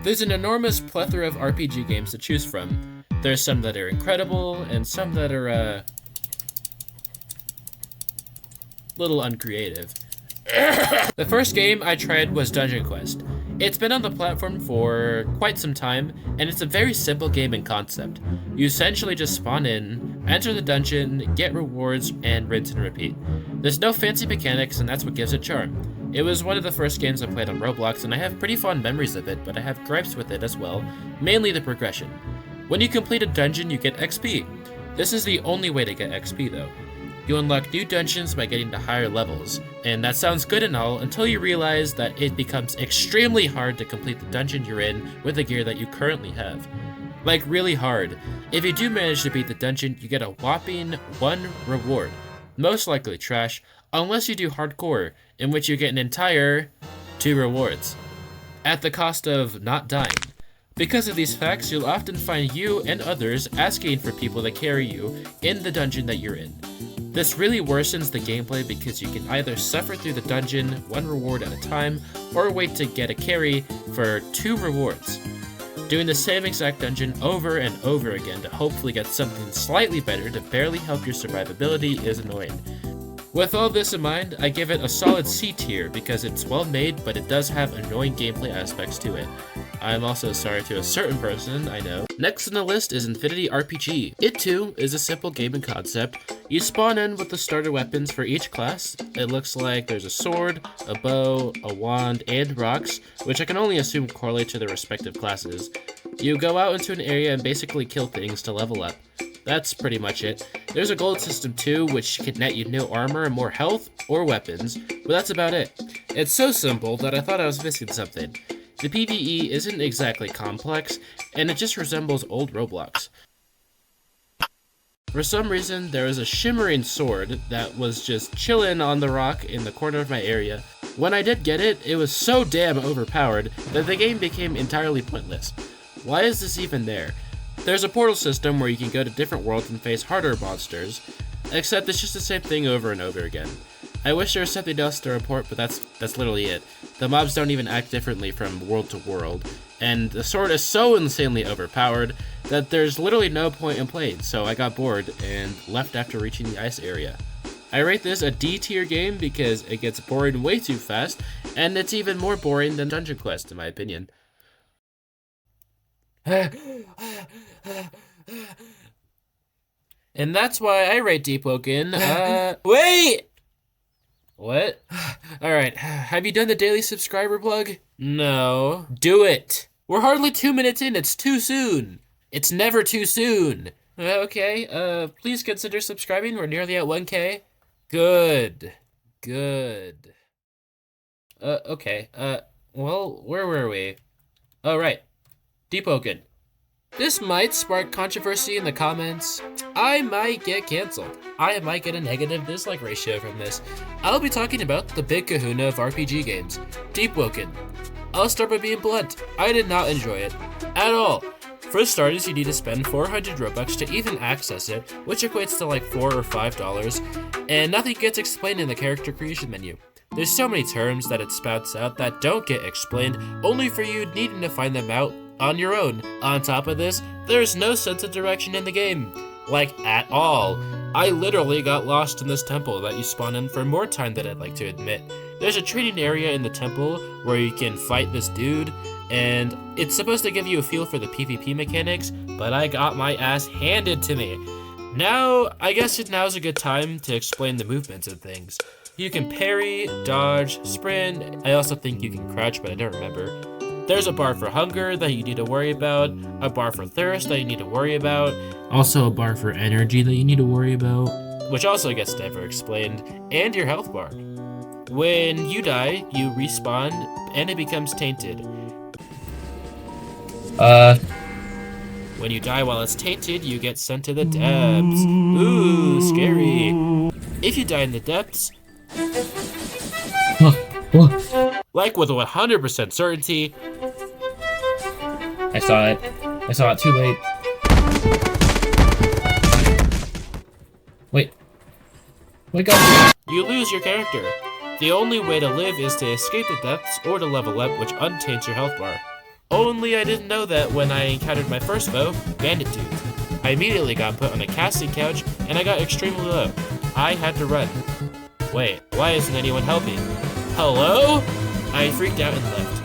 There's an enormous plethora of RPG games to choose from. There's some that are incredible, and some that are, little uncreative. The first game I tried was Dungeon Quest. It's been on the platform for quite some time, and it's a very simple game in concept. You essentially just spawn in, enter the dungeon, get rewards, and rinse and repeat. There's no fancy mechanics, and that's what gives it charm. It was one of the first games I played on Roblox, and I have pretty fond memories of it, but I have gripes with it as well, mainly the progression. When you complete a dungeon, you get XP. This is the only way to get XP though. You unlock new dungeons by getting to higher levels, and that sounds good and all until you realize that it becomes extremely hard to complete the dungeon you're in with the gear that you currently have. Like really hard. If you do manage to beat the dungeon, you get a whopping 1 reward. Most likely trash, unless you do hardcore, in which you get an entire 2 rewards. At the cost of not dying. Because of these facts, you'll often find you and others asking for people to carry you in the dungeon that you're in. This really worsens the gameplay because you can either suffer through the dungeon 1 reward at a time, or wait to get a carry for 2 rewards. Doing the same exact dungeon over and over again to hopefully get something slightly better to barely help your survivability is annoying. With all this in mind, I give it a solid C tier because it's well made, but it does have annoying gameplay aspects to it. I'm also sorry to a certain person, I know. Next on the list is Infinity RPG. It too is a simple game in concept. You spawn in with the starter weapons for each class. It looks like there's a sword, a bow, a wand, and rocks, which I can only assume correlate to their respective classes. You go out into an area and basically kill things to level up. That's pretty much it. There's a gold system too, which can net you new armor and more health or weapons, but that's about it. It's so simple that I thought I was missing something. The PvE isn't exactly complex, and it just resembles old Roblox. For some reason, there was a shimmering sword that was just chillin' on the rock in the corner of my area. When I did get it, it was so damn overpowered that the game became entirely pointless. Why is this even there? There's a portal system where you can go to different worlds and face harder monsters, except it's just the same thing over and over again. I wish there was something else to report, but that's literally it. The mobs don't even act differently from world to world, and the sword is so insanely overpowered that there's literally no point in playing, so I got bored and left after reaching the ice area. I rate this a D tier game because it gets boring way too fast, and it's even more boring than Dungeon Quest in my opinion. And that's why I rate Deepwoken, wait! What? Alright, have you done the daily subscriber plug? No. Do it! We're hardly 2 minutes in, it's too soon! It's never too soon! Okay, please consider subscribing, we're nearly at 1K. Good. Good. Okay, well, where were we? Oh, right. Deepwoken. This might spark controversy in the comments. I might get canceled. I might get a negative dislike ratio from this. I'll be talking about the big kahuna of RPG games, Deepwoken. I'll start by being blunt. I did not enjoy it. At all. For starters, you need to spend 400 Robux to even access it, which equates to like $4 or $5, and nothing gets explained in the character creation menu. There's so many terms that it spouts out that don't get explained, only for you needing to find them out on your own. On top of this, there's no sense of direction in the game. Like, at all. I literally got lost in this temple that you spawn in for more time than I'd like to admit. There's a training area in the temple where you can fight this dude, and it's supposed to give you a feel for the PvP mechanics, but I got my ass handed to me. Now, I guess now's a good time to explain the movements and things. You can parry, dodge, sprint. I also think you can crouch, but I don't remember. There's a bar for hunger that you need to worry about, a bar for thirst that you need to worry about, also a bar for energy that you need to worry about, which also gets never explained, and your health bar. When you die, you respawn, and it becomes tainted. When you die while it's tainted, you get sent to the depths. Ooh, scary. If you die in the depths, like with 100% certainty, I saw it too late. Wake up! you lose your character. The only way to live is to escape the depths or to level up, which untaints your health bar. Only I didn't know that when I encountered my first foe, Bandit Dudes. I immediately got put on a casting couch, and I got extremely low. I had to run. Wait, why isn't anyone helping? Hello? I freaked out and left.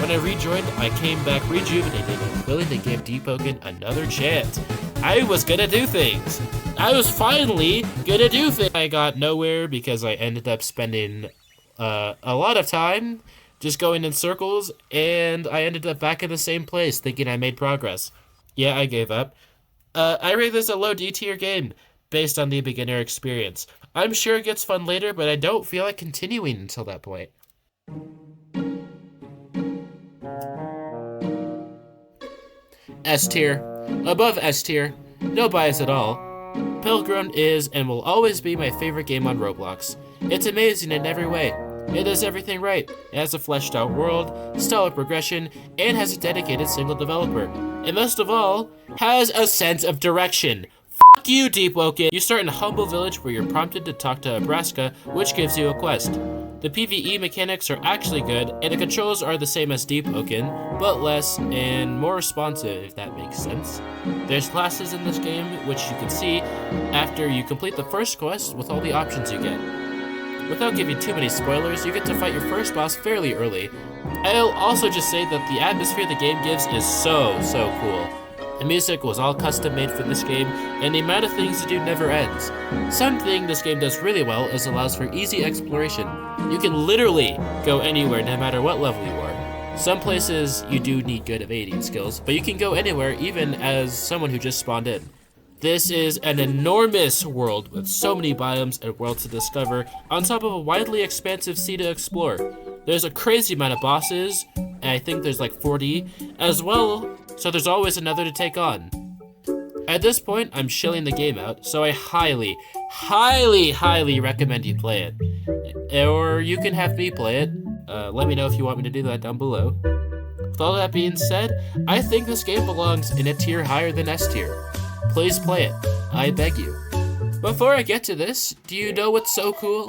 When I rejoined, I came back rejuvenated and willing to give Deepwoken another chance. I was gonna do things. I was finally gonna do things. I got nowhere because I ended up spending a lot of time just going in circles, and I ended up back in the same place thinking I made progress. Yeah, I gave up. I rate this a low D tier game based on the beginner experience. I'm sure it gets fun later, but I don't feel like continuing until that point. S tier. Above S tier. No bias at all. Pilgrammed is and will always be my favorite game on Roblox. It's amazing in every way. It does everything right. It has a fleshed out world, stellar progression, and has a dedicated single developer. And most of all, has a sense of direction. Fuck you, Deepwoken! You start in a humble village where you're prompted to talk to Nebraska, which gives you a quest. The PvE mechanics are actually good, and the controls are the same as Deepwoken, but less and more responsive, if that makes sense. There's classes in this game, which you can see after you complete the first quest with all the options you get. Without giving too many spoilers, you get to fight your first boss fairly early. I'll also just say that the atmosphere the game gives is so cool. The music was all custom made for this game, and the amount of things to do never ends. Something this game does really well is allows for easy exploration. You can literally go anywhere no matter what level you are. Some places you do need good evading skills, but you can go anywhere even as someone who just spawned in. This is an enormous world with so many biomes and worlds to discover, on top of a widely expansive sea to explore. There's a crazy amount of bosses, and I think there's like 40 as well, so there's always another to take on. At this point, I'm shilling the game out, so I highly recommend you play it. Or you can have me play it. Let me know if you want me to do that down below. With all that being said, I think this game belongs in a tier higher than S tier. Please play it. I beg you. Before I get to this, do you know what's so cool?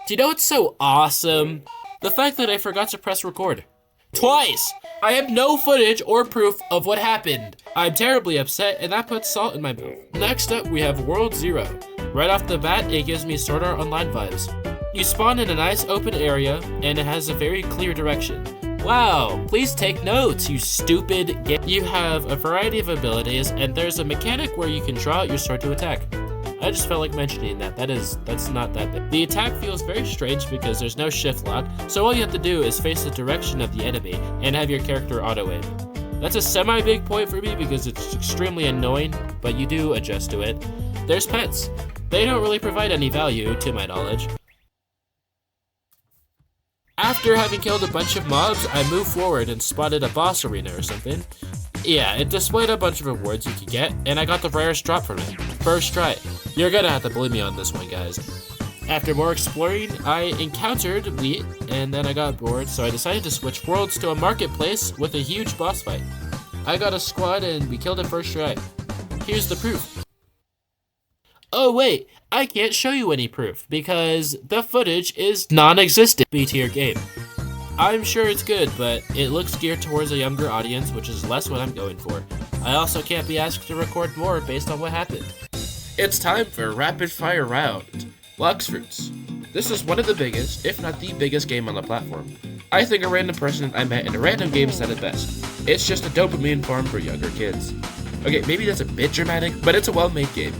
Do you know what's so awesome? The fact that I forgot to press record. Twice! I have no footage or proof of what happened. I'm terribly upset, and that puts salt in my mouth. Next up, we have World 0. Right off the bat, it gives me Sword Art Online vibes. You spawn in a nice open area, and it has a very clear direction. Wow, please take notes, you stupid game. You have a variety of abilities, and there's a mechanic where you can draw out your sword to attack. I just felt like mentioning that. That's not that big. The attack feels very strange because there's no shift lock, so all you have to do is face the direction of the enemy and have your character auto-aim. That's a semi-big point for me because it's extremely annoying, but you do adjust to it. There's pets. They don't really provide any value, to my knowledge. After having killed a bunch of mobs, I moved forward and spotted a boss arena or something. Yeah, it displayed a bunch of rewards you could get, and I got the rarest drop from it. First try. You're gonna have to believe me on this one, guys. After more exploring, I encountered wheat, and then I got bored, so I decided to switch worlds to a marketplace with a huge boss fight. I got a squad, and we killed it first try. Here's the proof. Oh wait, I can't show you any proof because the footage is non-existent. B tier game. I'm sure it's good, but it looks geared towards a younger audience, which is less what I'm going for. I also can't be asked to record more based on what happened. It's time for a rapid fire round. Blox Fruits. This is one of the biggest, if not the biggest game on the platform. I think a random person I met in a random game said it best. It's just a dopamine farm for younger kids. Okay, maybe that's a bit dramatic, but it's a well-made game.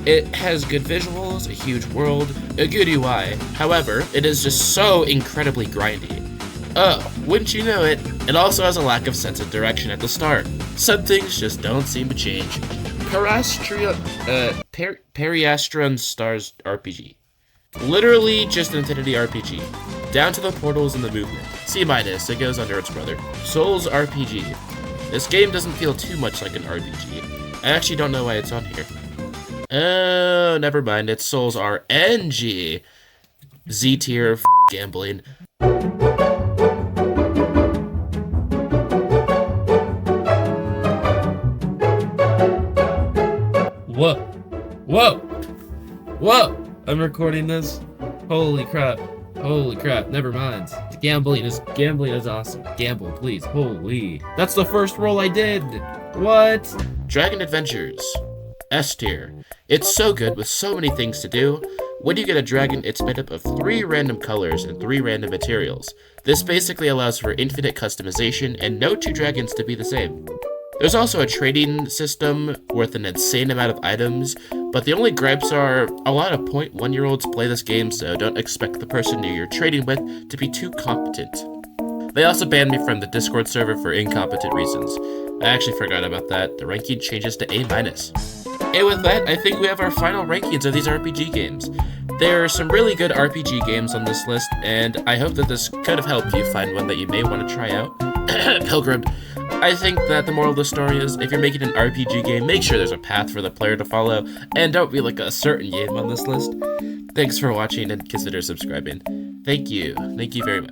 It has good visuals, a huge world, a good UI. However, it is just so incredibly grindy. Oh, wouldn't you know it, it also has a lack of sense of direction at the start. Some things just don't seem to change. Periastron Stars RPG. Literally just an Infinity RPG. Down to the portals and the movement. C-, it goes under its brother. Souls RPG. This game doesn't feel too much like an RPG. I actually don't know why it's on here. Oh, never mind, it's Souls RNG. Z tier gambling. Whoa. Whoa. Whoa. I'm recording this. Holy crap. Holy crap. Never mind. Gambling is awesome. Gamble, please. Holy. That's the first roll I did. What? Dragon Adventures. S tier. It's so good with so many things to do. When you get a dragon, it's made up of 3 random colors and 3 random materials. This basically allows for infinite customization and no 2 dragons to be the same. There's also a trading system worth an insane amount of items, but the only gripes are a lot of 0.1-year-olds play this game, so don't expect the person you're trading with to be too competent. They also banned me from the Discord server for incompetent reasons. I actually forgot about that. The ranking changes to A-. And with that, I think we have our final rankings of these RPG games. There are some really good RPG games on this list, and I hope that this could have helped you find one that you may want to try out. Pilgrimmed. I think that the moral of the story is, if you're making an RPG game, make sure there's a path for the player to follow, and don't be like a certain game on this list. Thanks for watching, and consider subscribing. Thank you. Thank you very much.